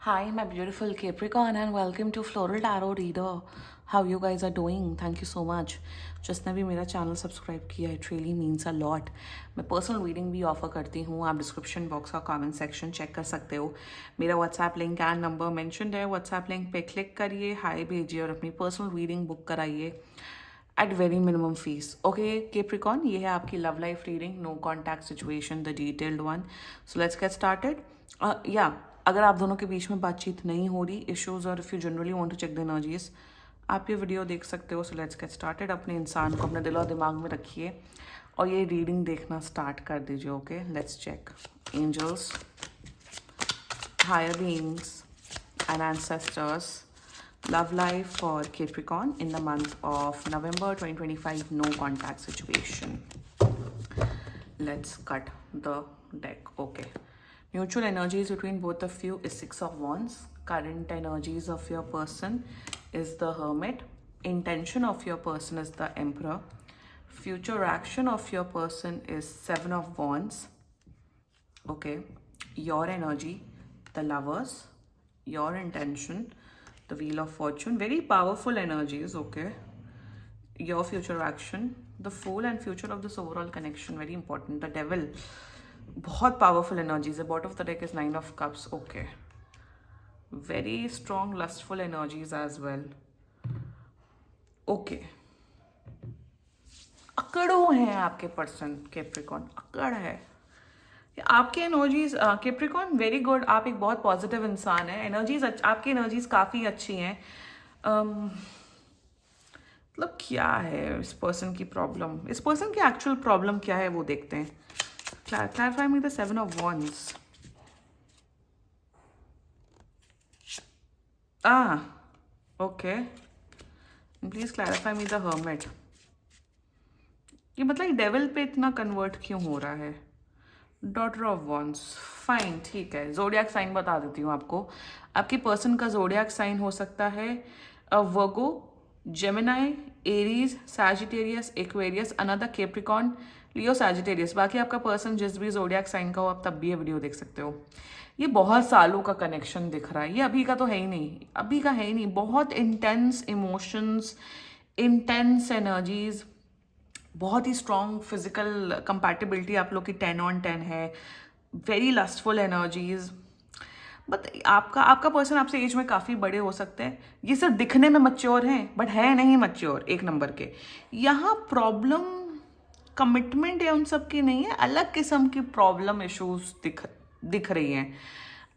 Hi, my beautiful Capricorn, and welcome to Floral Tarot Reader. How you guys are doing? Thank you so much. जिसने भी मेरा channel subscribe किया it really means a lot. मैं personal reading भी offer करती हूँ. आप description box का कमेंट सेक्शन चेक कर सकते हो. मेरा WhatsApp link and number mentioned है. व्हाट्सएप लिंक पे क्लिक करिए, हाय भेजिए और अपनी पर्सनल रीडिंग बुक कराइए at very minimum fees. Okay Capricorn, ये है आपकी love life reading, no contact situation, the detailed one. So let's get started. या अगर आप दोनों के बीच में बातचीत नहीं हो रही, इश्यूज, और if you generally want to check the energies, आप ये वीडियो देख सकते हो. So let's get started. अपने इंसान को अपने दिल और दिमाग में रखिए और ये रीडिंग देखना स्टार्ट कर दीजिए. Okay, let's check. Angels, higher beings and ancestors, love life for Capricorn in the month of November 2025, no contact situation. Let's cut the deck. Okay, mutual energies between both of you is Six of Wands. Current energies of your person is the Hermit. Intention of your person is the Emperor. Future action of your person is Seven of Wands. Okay, your energy, the Lovers. Your intention, the Wheel of Fortune. Very powerful energies. Okay, your future action, the Fool, and future of this overall connection, very important. The Devil, बहुत powerful energies. The bottom of the deck is Nine of Cups. Okay, very strong lustful energies as well. Okay, अकड़ों हैं आपके person Capricorn, अकड़ है. आपके energies Capricorn very good. आप एक बहुत positive इंसान है. एनर्जीज आपकी एनर्जीज काफ़ी अच्छी हैं. मतलब क्या है इस पर्सन की प्रॉब्लम, इस पर्सन की एक्चुअल प्रॉब्लम क्या है वो देखते हैं. Clarify me the seven of wands. Okay, please clarify me the hermit. ये मतलब डेविल पे इतना कन्वर्ट क्यों हो रहा है. डॉटर ऑफ वॉन्ड्स, फाइन, ठीक है. जोडियाक साइन बता देती हूँ आपको. आपकी पर्सन का जोडियाक साइन हो सकता है Virgo, Gemini, Aries, Sagittarius, Aquarius, another Capricorn, Leo, Sagittarius. बाकी आपका पर्सन जिस भी जोडियाक साइन का हो आप तब भी ये वीडियो देख सकते हो. ये बहुत सालों का कनेक्शन दिख रहा है. ये अभी का तो है ही नहीं, अभी का है ही नहीं. बहुत इंटेंस इमोशंस, इंटेंस एनर्जीज, बहुत ही स्ट्रॉन्ग फिजिकल कंपैटिबिलिटी आप लोग की 10/10 है. Very lustful energies. बट आपका पर्सन आपसे एज में काफ़ी बड़े हो सकते हैं. ये सिर्फ दिखने में मैच्योर हैं बट है नहीं मैच्योर एक नंबर के. यहाँ प्रॉब्लम कमिटमेंट या उन सब की नहीं है, अलग किस्म की प्रॉब्लम इश्यूज दिख रही हैं.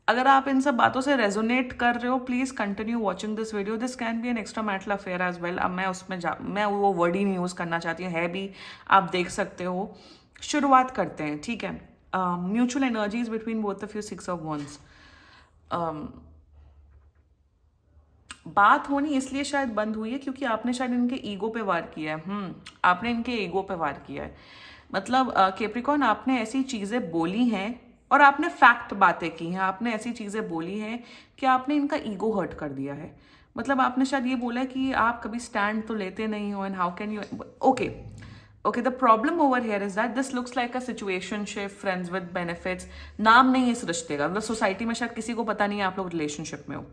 अगर आप इन सब बातों से रेजोनेट कर रहे हो, please continue watching this video. This can be an extra marital affair as well. अब मैं वो वर्ड ही नहीं यूज़ करना चाहती हूँ, है भी, आप देख सकते हो. शुरुआत करते हैं, ठीक है. Mutual energies between both of you, six of wands. बात होनी इसलिए शायद बंद हुई है क्योंकि आपने शायद इनके ईगो पे वार किया है. आपने इनके ईगो पे वार किया है. मतलब कैप्रिकॉन, आपने ऐसी चीज़ें बोली हैं और आपने फैक्ट बातें की हैं. आपने ऐसी चीज़ें बोली हैं कि आपने इनका ईगो हर्ट कर दिया है. मतलब आपने शायद ये बोला कि आप कभी स्टैंड तो लेते नहीं हो, and how can you. Okay, the problem over here is that this looks like a situationship, friends with benefits. नाम नहीं है इस रिश्ते का. मतलब सोसाइटी में शायद किसी को पता नहीं है आप लोग रिलेशनशिप में हो.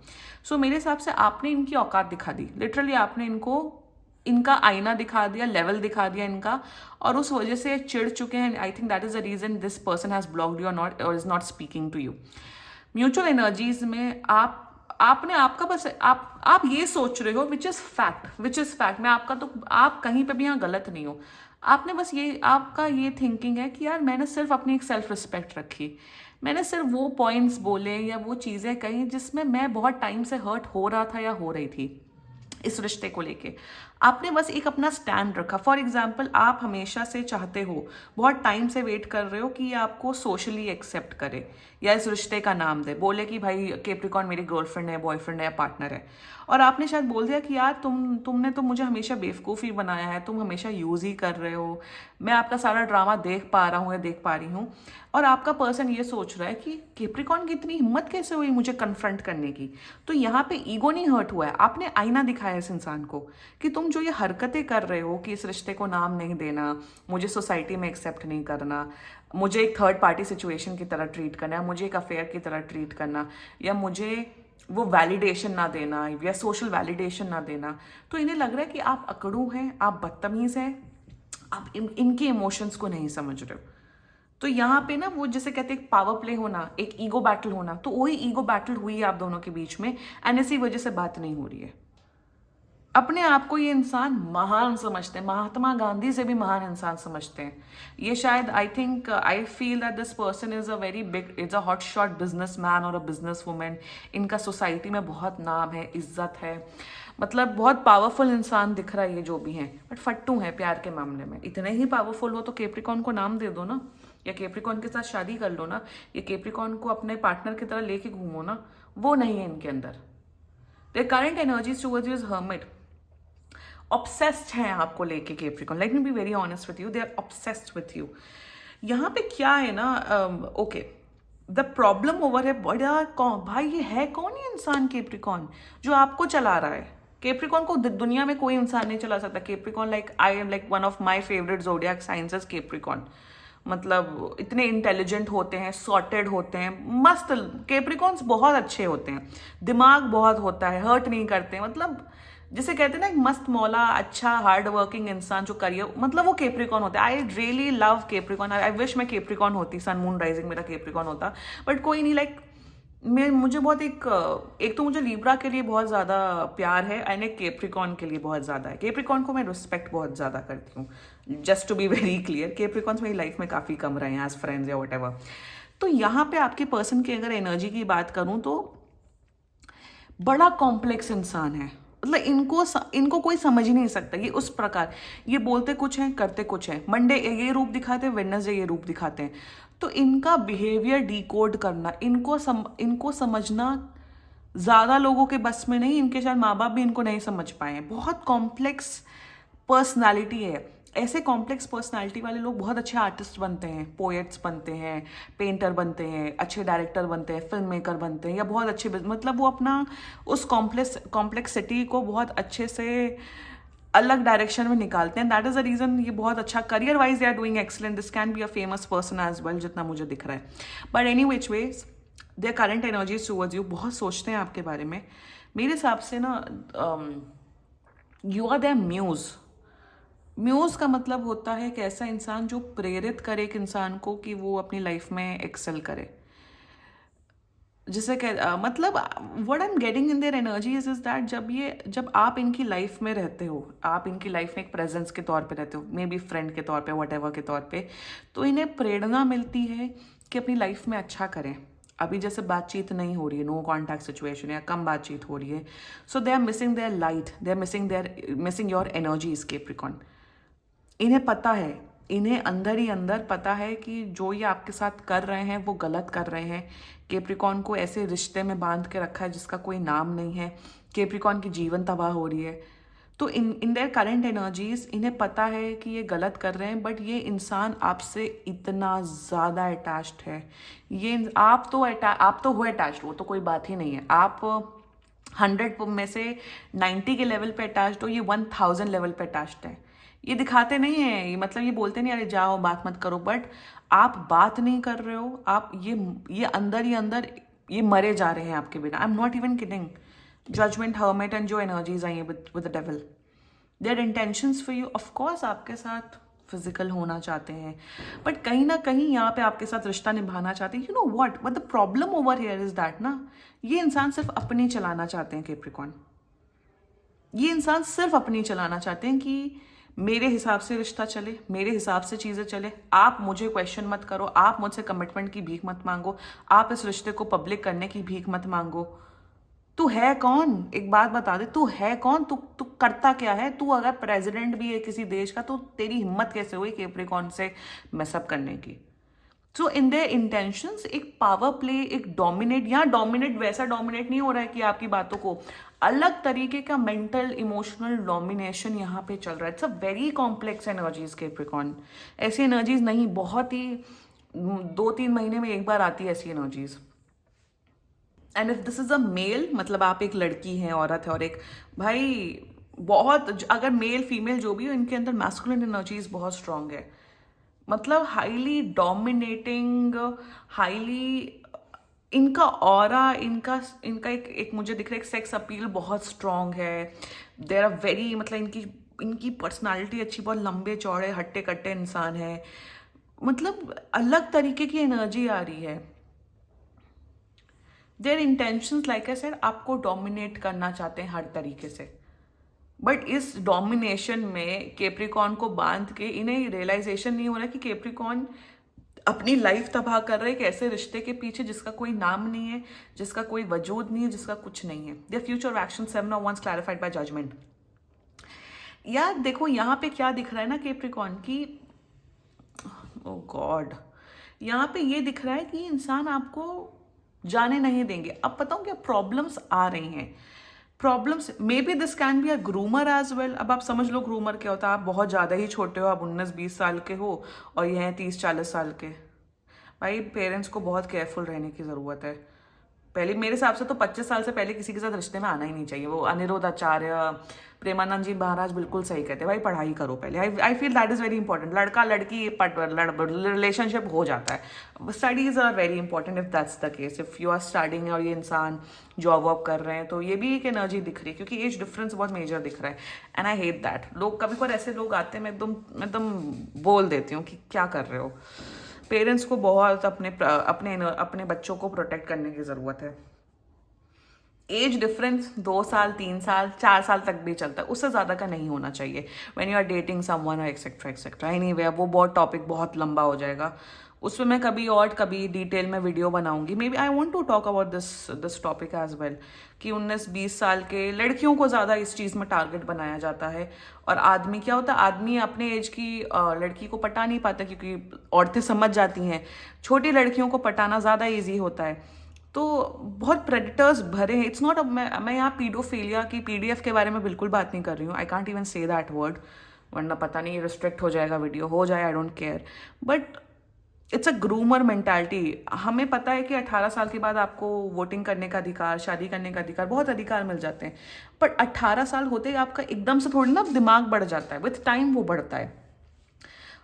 सो मेरे हिसाब से आपने इनकी औकात दिखा दी. लिटरली आपने इनको इनका आईना दिखा दिया, लेवल दिखा दिया इनका, और उस वजह से चिढ़ चुके हैं. I think that is the reason this person has blocked you और नॉट, और is not speaking to you. Mutual energies में आपने आपका बस आप ये सोच रहे हो विच इज फैक्ट. मैं आपका तो, आप कहीं पे भी यहाँ गलत नहीं हो. आपने बस ये, आपका ये थिंकिंग है कि यार मैंने सिर्फ अपनी एक सेल्फ रिस्पेक्ट रखी. मैंने सिर्फ वो पॉइंट्स बोले या वो चीज़ें कही जिसमें मैं बहुत टाइम से हर्ट हो रहा था या हो रही थी इस रिश्ते को लेके. आपने बस एक अपना स्टैंड रखा. फॉर एग्जाम्पल, आप हमेशा से चाहते हो, बहुत टाइम से वेट कर रहे हो कि ये आपको सोशली एक्सेप्ट करे या इस रिश्ते का नाम दे, बोले कि भाई कैप्रिकॉन मेरी गर्लफ्रेंड है, बॉयफ्रेंड है या पार्टनर है. और आपने शायद बोल दिया कि यार तुमने तो मुझे हमेशा बेवकूफ़ी बनाया है, तुम हमेशा यूज़ ही कर रहे हो, मैं आपका सारा ड्रामा देख पा रहा हूँ या देख पा रही हूँ. और आपका पर्सन ये सोच रहा है कि कैप्रिकॉन की इतनी हिम्मत कैसे हुई मुझे कन्फ्रंट करने की. तो यहाँ पे ईगो नहीं हर्ट हुआ है. आपने आईना दिखाया इस इंसान को कि तुम जो ये हरकतें कर रहे हो कि इस रिश्ते को नाम नहीं देना, मुझे सोसाइटी में एक्सेप्ट नहीं करना, मुझे एक थर्ड पार्टी सिचुएशन की तरह ट्रीट करना, या मुझे एक अफेयर की तरह ट्रीट करना, या मुझे वो वैलिडेशन ना देना या सोशल वैलिडेशन ना देना। तो इन्हें लग रहा है कि आप अकड़ू हैं, आप बदतमीज हैं, आप इनके इमोशंस को नहीं समझ रहे हो। तो यहाँ पे ना वो जैसे कहते हैं पावर प्ले होना, एक ईगो बैटल होना, तो वही ईगो बैटल हुई है आप दोनों के बीच में, एंड इसी वजह से बात नहीं हो रही है। अपने आप को ये इंसान महान समझते हैं, महात्मा गांधी से भी महान इंसान समझते हैं। ये शायद आई feel that this person is a very big, is a hot shot business man और अ बिजनेस वुमेन। इनका सोसाइटी में बहुत नाम है, इज्जत है, मतलब बहुत पावरफुल इंसान दिख रहा है ये जो भी है, बट फट्टू है प्यार के मामले में। इतने ही पावरफुल हो तो केप्रिकॉन को नाम दे दो ना, या केप्रिकॉन के साथ शादी कर लो ना, या केप्रिकॉन को अपने पार्टनर की तरह लेके घूमो ना। वो नहीं है इनके अंदर। Their current energies towards you is hermit. Obsessed हैं आपको लेके Capricorn, let me be very honest with you, they are obsessed with you. यहाँ पे क्या है ना, ओके, द प्रॉब्लम ओवर है बड़ा कौन भाई, ये है कौन ये इंसान केप्रिकॉन जो आपको चला रहा है। केप्रिकॉन को दुनिया में कोई इंसान नहीं चला सकता। Capricorn like I am like one of my favourite जोडियाक science Capricorn. मतलब इतने इंटेलिजेंट होते हैं, सॉर्टेड होते हैं, मस्त। केप्रिकॉन्स बहुत अच्छे होते हैं, दिमाग बहुत होता है, हर्ट नहीं करते, मतलब जिसे कहते हैं ना एक मस्त मौला, अच्छा हार्ड वर्किंग इंसान जो करियर, मतलब वो केप्रिकॉन होता है। I really love Capricorn, I wish मैं केप्रिकॉन होती, सन मून राइजिंग मेरा केप्रिकॉन होता, बट कोई नहीं। लाइक मुझे बहुत एक तो मुझे लिब्रा के लिए बहुत ज़्यादा प्यार है, एंड एक केप्रिकॉन के लिए बहुत ज़्यादा है। केप्रिकॉन को मैं रिस्पेक्ट बहुत ज़्यादा करती हूँ, just to be very clear. Capricorns मेरी लाइफ में काफ़ी कम रहे हैं एज फ्रेंड्स या वट एवर। तो यहाँ पे आपके पर्सन की अगर एनर्जी की बात करूँ तो बड़ा कॉम्प्लेक्स इंसान है। मतलब इनको कोई समझ ही नहीं सकता। ये उस प्रकार, ये बोलते कुछ हैं, करते कुछ हैं। मंडे ये रूप दिखाते हैं, वेडनेसडे ये रूप दिखाते हैं। तो इनका बिहेवियर डिकोड करना, इनको समझना ज़्यादा लोगों के बस में नहीं। इनके शायद माँ बाप भी इनको नहीं समझ पाए हैं। बहुत कॉम्प्लेक्स पर्सनालिटी है। ऐसे कॉम्प्लेक्स पर्सनालिटी वाले लोग बहुत अच्छे आर्टिस्ट बनते हैं, पोएट्स बनते हैं, पेंटर बनते हैं, अच्छे डायरेक्टर बनते हैं, फिल्म मेकर बनते हैं, या बहुत अच्छे मतलब वो अपना उस कॉम्प्लेक्सिटी को बहुत अच्छे से अलग डायरेक्शन में निकालते हैं। दैट इज द रीजन ये बहुत अच्छा career wise they are doing excellent. This can be a famous person as well, जितना मुझे दिख रहा है। But any which ways their current energies towards you, बहुत सोचते हैं आपके बारे में। मेरे हिसाब से ना you are their muse. Muse का मतलब होता है कि ऐसा इंसान जो प्रेरित करे एक इंसान को कि वो अपनी लाइफ में एक्सेल करे। जिसे मतलब what I am getting in their energy is that जब आप इनकी लाइफ में रहते हो, आप इनकी लाइफ में एक प्रेजेंस के तौर पे रहते हो, मे बी फ्रेंड के तौर पे, वट एवर के तौर पे, तो इन्हें प्रेरणा मिलती है कि अपनी लाइफ में अच्छा करें। अभी जैसे बातचीत नहीं हो रही है, नो कॉन्टैक्ट सिचुएशन, या कम बातचीत हो रही है, so they are missing their light, they are missing your energies Capricorn. इन्हें पता है, इन्हें अंदर ही अंदर पता है कि जो ये आपके साथ कर रहे हैं वो गलत कर रहे हैं। केप्रिकॉन को ऐसे रिश्ते में बांध के रखा है जिसका कोई नाम नहीं है। केप्रिकॉन की जीवन तबाह हो रही है। तो इन देयर करंट एनर्जीज इन्हें पता है कि ये गलत कर रहे हैं, बट ये इंसान आपसे इतना ज़्यादा अटैच्ड है। ये आप तो हो अटैच्ड, वो तो कोई बात ही नहीं है। आप 100 में से 90 के लेवल पे अटैच्ड हो, ये 1000 लेवल पे अटैच्ड है। ये दिखाते नहीं है, मतलब ये बोलते नहीं अरे जाओ बात मत करो, बट आप बात नहीं कर रहे हो। आप ये अंदर ही अंदर ये मरे जा रहे हैं आपके बिना। I am not even kidding. Judgement, hermit and जो एनर्जीज आई है with the devil, their intentions for you, of course आपके साथ फिजिकल होना चाहते हैं, बट कहीं ना कहीं यहाँ पे आपके साथ रिश्ता निभाना चाहते हैं। You know what, but the problem over here is that ना, ये इंसान सिर्फ अपनी चलाना चाहते हैं केप्रिकॉन। ये इंसान सिर्फ अपनी चलाना चाहते हैं कि मेरे हिसाब से रिश्ता चले, मेरे हिसाब से चीज़ें चले। आप मुझे क्वेश्चन मत करो, आप मुझसे कमिटमेंट की भीख मत मांगो, आप इस रिश्ते को पब्लिक करने की भीख मत मांगो। तू है कौन? एक बात बता दे, तू है कौन? तू करता क्या है? तू अगर प्रेसिडेंट भी है किसी देश का, तो तेरी हिम्मत कैसे हुई केप्रिकॉन से मैसअप करने की? सो इन देयर इंटेंशंस एक पावर प्ले, एक डोमिनेट, यहाँ डोमिनेट वैसा डोमिनेट नहीं हो रहा है कि आपकी बातों को, अलग तरीके का मेंटल इमोशनल डोमिनेशन यहाँ पे चल रहा है। It's a very complex energies Capricorn. ऐसी एनर्जीज नहीं, बहुत ही 2-3 महीने में एक बार आती है ऐसी energies. And if this is a male, मतलब आप एक लड़की हैं, औरत है, और एक भाई बहुत, अगर मेल फीमेल जो भी हो, इनके अंदर मैस्कुलिन एनर्जीज बहुत स्ट्रांग है। मतलब हाईली डोमिनेटिंग, हाईली, इनका ऑरा, इनका इनका एक मुझे दिख रहा है एक सेक्स अपील बहुत स्ट्रांग है। देर आर वेरी, मतलब इनकी इनकी पर्सनालिटी अच्छी, बहुत लंबे चौड़े हट्टे कट्टे इंसान है, मतलब अलग तरीके की एनर्जी आ रही है। Their intentions like I said, आपको डोमिनेट करना चाहते हैं हर तरीके से, बट इस डोमिनेशन में केप्रिकॉन को बांध के इन्हें रियलाइजेशन नहीं हो रहा कि केप्रिकॉन अपनी लाइफ तबाह कर रहे हैं एक ऐसे रिश्ते के पीछे जिसका कोई नाम नहीं है, जिसका कोई वजूद नहीं है, जिसका कुछ नहीं है। Their future action 7 of wands clarified by judgement. यार देखो यहाँ पे क्या दिख रहा है ना केप्रिकॉन की, ओ गॉड, यहाँ पे ये दिख रहा है कि इंसान आपको जाने नहीं देंगे। अब बताऊं क्या प्रॉब्लम्स आ रही हैं, problems, maybe this can be a groomer as well. अब आप समझ लो ग्रूमर क्या होता है, आप बहुत ज़्यादा ही छोटे हो, आप 19-20 साल के हो और ये हैं 30-40 साल के। भाई पेरेंट्स को बहुत केयरफुल रहने की ज़रूरत है। पहले मेरे हिसाब से तो 25 साल से पहले किसी के साथ रिश्ते में आना ही नहीं चाहिए। वो अनिरुद्ध आचार्य, प्रेमानंद जी महाराज बिल्कुल सही कहते हैं, भाई पढ़ाई करो पहले। I feel that is very important. लड़का लड़की रिलेशनशिप हो जाता है, studies are very important if that's the case. If you are studying और ये इंसान जॉब वॉब कर रहे हैं तो ये भी एक एनर्जी दिख रही है, क्योंकि एज डिफरेंस बहुत मेजर दिख रहा है। And I hate that. लोग कभी कभी ऐसे लोग आते हैं, मैं एकदम बोल देती हूँ कि क्या कर रहे हो। पेरेंट्स को बहुत अपने बच्चों को प्रोटेक्ट करने की ज़रूरत है। एज डिफरेंस 2 साल 3 साल 4 साल तक भी चलता है, उससे ज़्यादा का नहीं होना चाहिए when you are dating someone etcetera etcetera. Anyway, अब वो बहुत टॉपिक बहुत लंबा हो जाएगा, उसमें मैं कभी डिटेल में वीडियो बनाऊंगी। Maybe I want to talk about this topic as well, कि 19-20 साल के लड़कियों को ज़्यादा इस चीज़ में टारगेट बनाया जाता है। और आदमी क्या होता है, आदमी अपने एज की लड़की को पटा नहीं पाता, क्योंकि औरतें समझ जाती हैं छोटी लड़कियों को पटाना ज़्यादा ईजी होता है। तो बहुत प्रेडिटर्स भरे हैं। इट्स नॉट, मैं यहाँ पीडोफिलिया की पीडीएफ के बारे में बिल्कुल बात नहीं कर रही हूँ। I can't even say that word, वरना पता नहीं रिस्ट्रिक्ट हो जाएगा वीडियो, हो जाए, I don't care. But it's a groomer mentality. हमें पता है कि 18 साल के बाद आपको वोटिंग करने का अधिकार, शादी करने का अधिकार, बहुत अधिकार मिल जाते हैं। बट 18 साल होते ही आपका एकदम से थोड़ी ना दिमाग बढ़ जाता है, विथ टाइम वो बढ़ता है।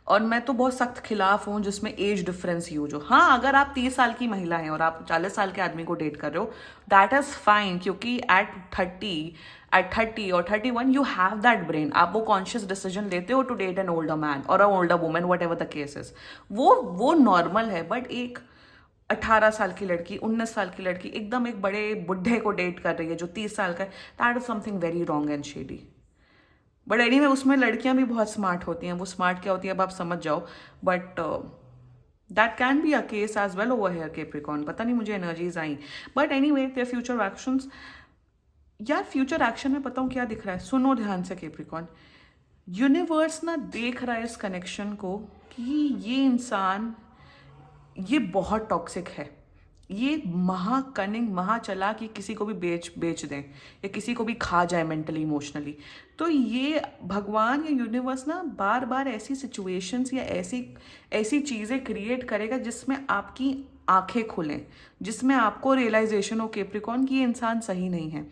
और मैं तो बहुत सख्त खिलाफ हूँ जिसमें एज डिफरेंस यूज हो। हाँ, अगर आप 30 साल की महिला हैं और आप 40 साल के आदमी को डेट कर रहे हो, दैट इज फाइन, क्योंकि एट 30 और 31 यू हैव दैट ब्रेन। आप वो कॉन्शियस डिसीजन लेते हो to date an older man और a older woman, whatever the case is, वो नॉर्मल है। बट एक 18 साल की लड़की, 19 साल की लड़की एकदम एक बड़े बुढ़े को डेट कर रही है जो 30 साल का है, that is something very wrong and shady. But anyway, उसमें लड़कियां भी बहुत स्मार्ट होती हैं। वो स्मार्ट क्या होती है अब आप समझ जाओ। But that can be a case as well over here Capricorn. पता नहीं, मुझे एनर्जीज आई। But anyway, their future actions, यार फ्यूचर एक्शन में बताऊं क्या दिख रहा है, सुनो ध्यान से केप्रिकॉन। यूनिवर्स ना देख रहा है इस कनेक्शन को कि ये इंसान, ये बहुत टॉक्सिक है, ये महा कनिंग, महा चालाक, ये किसी को भी बेच दें या किसी को भी खा जाए मेंटली इमोशनली। तो ये भगवान या यूनिवर्स ना बार बार ऐसी सिचुएशंस या ऐसी ऐसी चीज़ें क्रिएट करेगा जिसमें आपकी आंखें खुलें, जिसमें आपको रियलाइजेशन हो केप्रिकॉन कि ये इंसान सही नहीं है।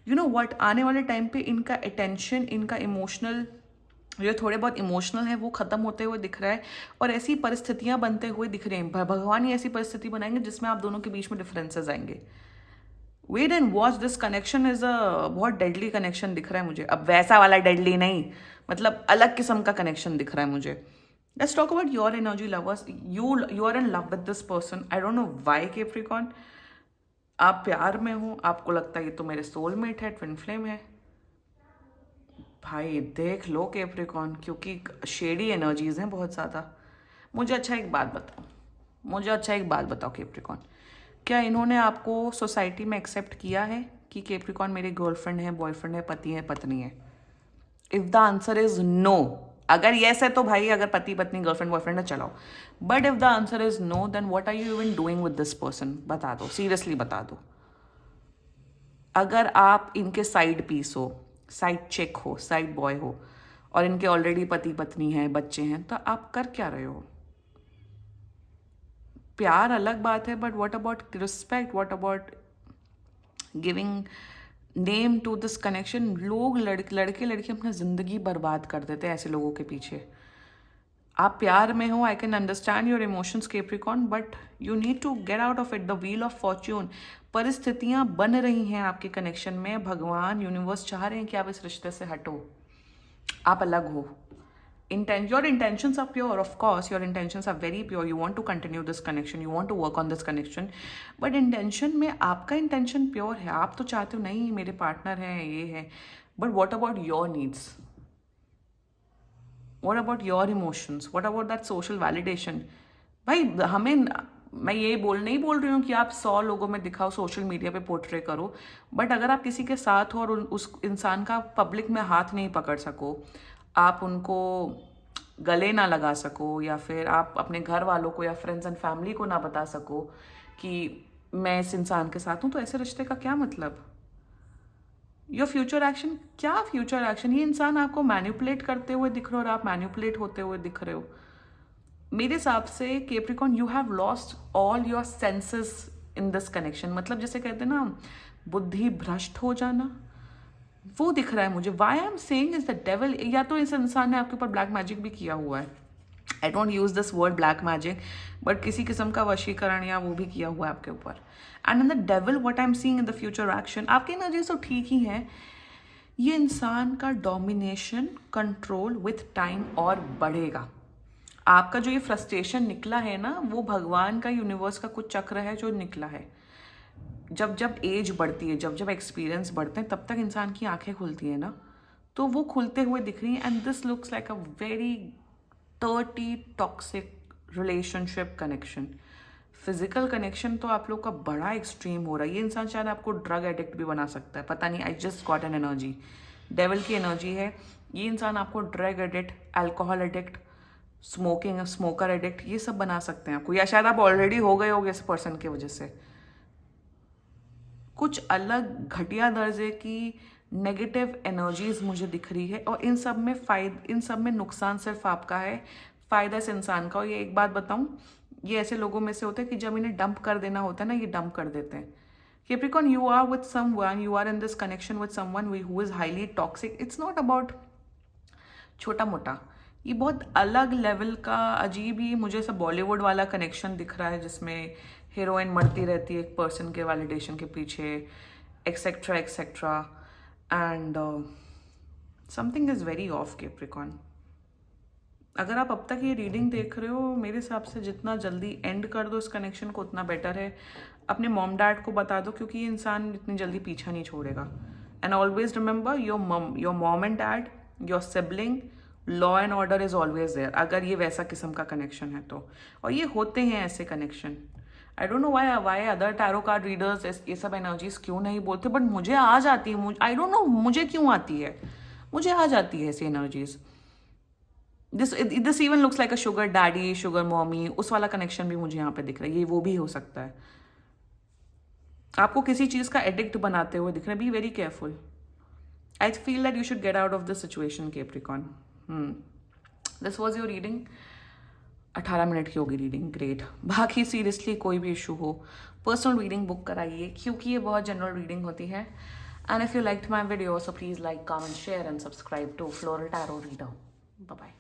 यू नो व्हाट, आने वाले टाइम पे इनका अटेंशन, इनका इमोशनल, जो थोड़े बहुत इमोशनल है वो खत्म होते हुए दिख रहा है, और ऐसी परिस्थितियां बनते हुए दिख रहे हैं। भगवान ही ऐसी परिस्थिति बनाएंगे जिसमें आप दोनों के बीच में डिफरेंसेस आएंगे। Wait and watch, this connection is a बहुत डेडली कनेक्शन दिख रहा है मुझे। अब वैसा वाला डेडली नहीं, मतलब अलग किस्म का कनेक्शन दिख रहा है मुझे। Let's talk about your energy lovers. You are in love with this person, I don't know why Capricorn. आप प्यार में हो, आपको लगता है ये तो मेरे सोलमेट है, ट्विन फ्लेम है। भाई देख लो केप्रिकॉन, क्योंकि शेडी एनर्जीज हैं बहुत ज़्यादा। मुझे अच्छा एक बात बताओ केप्रिकॉन, क्या इन्होंने आपको सोसाइटी में एक्सेप्ट किया है कि केप्रिकॉन मेरी गर्लफ्रेंड है, बॉयफ्रेंड है, पति है, पत्नी है? If the answer is no, अगर यस है तो भाई, अगर पति पत्नी गर्लफ्रेंड बॉयफ्रेंड है चलाओ। But if the answer is no, then what are you even doing with this person? बता दो, सीरियसली बता दो। अगर आप इनके साइड पीस हो, साइड चेक हो, साइड बॉय हो, और इनके ऑलरेडी पति पत्नी हैं, बच्चे हैं, तो आप कर क्या रहे हो? प्यार अलग बात है, but what about respect, what about giving name to this connection? लोग लड़के लड़की अपना ज़िंदगी बर्बाद कर देते हैं ऐसे लोगों के पीछे। आप प्यार में हो, I can understand your emotions Capricorn, but you need to get out of it, the wheel of fortune. परिस्थितियां बन रही हैं आपके कनेक्शन में, भगवान यूनिवर्स चाह रहे हैं कि आप इस रिश्ते से हटो, आप अलग हो। Your intentions are pure, of course, your intentions are very pure. You want to continue this connection, you want to work on this connection, but intention में आपका intention pure है, आप तो चाहते हो नहीं मेरे पार्टनर हैं, ये है, but what about your needs? What about your emotions? What about that social validation? भाई हमें, मैं ये नहीं बोल रही हूँ कि आप 100 लोगों में दिखाओ, सोशल मीडिया पे पोर्ट्रे करो, बट अगर आप किसी के साथ हो और उस इंसान का पब्लिक में हाथ नहीं पकड़ सको, आप उनको गले ना लगा सको, या फिर आप अपने घर वालों को या फ्रेंड्स एंड फैमिली को ना बता सको कि मैं इस इंसान के साथ हूँ, तो ऐसे रिश्ते का क्या मतलब? योर फ्यूचर एक्शन, क्या फ्यूचर एक्शन? ये इंसान आपको मैनिपुलेट करते हुए दिख रहे हो और आप मैनिपुलेट होते हुए दिख रहे हो। मेरे हिसाब से Capricorn, you have lost all your senses in this connection. मतलब जैसे कहते हैं ना, बुद्धि भ्रष्ट हो जाना, वो दिख रहा है मुझे। Why I am saying is the devil, या तो इस इंसान ने आपके ऊपर ब्लैक मैजिक भी किया हुआ है। I don't use this word black magic, but किसी किस्म का वशीकरण या वो भी किया हुआ है आपके ऊपर। And in the devil what I am seeing in the future action, आपकी एनर्जी तो ठीक ही है, ये इंसान का डोमिनेशन, कंट्रोल विथ टाइम और बढ़ेगा। आपका जो ये फ्रस्ट्रेशन निकला है ना, वो भगवान का, यूनिवर्स का कुछ चक्र है जो निकला है। जब जब एज बढ़ती है, जब जब एक्सपीरियंस बढ़ते हैं, तब तक इंसान की आंखें खुलती हैं ना, तो वो खुलते हुए दिख रही हैं। And this looks like a very thirty toxic relationship connection. Physical connection तो आप लोग का बड़ा एक्सट्रीम हो रहा है। ये इंसान शायद आपको ड्रग एडिक्ट भी बना सकता है, पता नहीं। I just got an energy, devil की एनर्जी है। ये इंसान आपको drug addict, alcohol addict, smoker addict, ये सब बना सकते हैं आपको, या शायद आप ऑलरेडी हो गए होगे इस पर्सन की वजह से। कुछ अलग घटिया दर्जे की नेगेटिव एनर्जीज मुझे दिख रही है, और इन सब में नुकसान सिर्फ आपका है, फायदा इस इंसान का। और ये एक बात बताऊं, ये ऐसे लोगों में से होता है कि जब इन्हें डंप कर देना होता है ना, ये डंप कर देते हैं। Capricorn, you are with someone, you are in this connection with someone who is highly toxic. It's not about छोटा मोटा, ये बहुत अलग लेवल का अजीब ही मुझे सब बॉलीवुड वाला कनेक्शन दिख रहा है, जिसमें हीरोइन मरती रहती है एक पर्सन के वैलिडेशन के पीछे, etcetera etcetera, and something is very of Capricorn. अगर आप अब तक ये रीडिंग देख रहे हो, मेरे हिसाब से जितना जल्दी एंड कर दो इस कनेक्शन को उतना बेटर है। अपने मॉम डैड को बता दो, क्योंकि ये इंसान इतनी जल्दी पीछा नहीं छोड़ेगा। And always remember your mom and dad, your sibling, law and order is always there, अगर ये वैसा किस्म का कनेक्शन है तो। और ये होते हैं ऐसे connection. I don't know why other tarot card readers ये सब एनर्जीज क्यों नहीं बोलते, बट मुझे आ जाती है। आई डोंट नो मुझे क्यों आती है, मुझे आ जाती है ऐसी energies. This even looks like a sugar daddy, sugar mommy, उस वाला कनेक्शन भी मुझे यहाँ पे दिख रहा है। ये वो भी हो सकता है, आपको किसी चीज का एडिक्ट बनाते हुए दिख रहे हैं। Be very careful. I feel that you should get out of this situation Capricorn. This was your reading. 18 minute की होगी रीडिंग, ग्रेट। बाकी सीरियसली कोई भी इशू हो, पर्सनल रीडिंग बुक कराइए, क्योंकि ये बहुत जनरल रीडिंग होती है। And if you liked my video, so please like, comment, share and subscribe to floral tarot reader. Bye bye.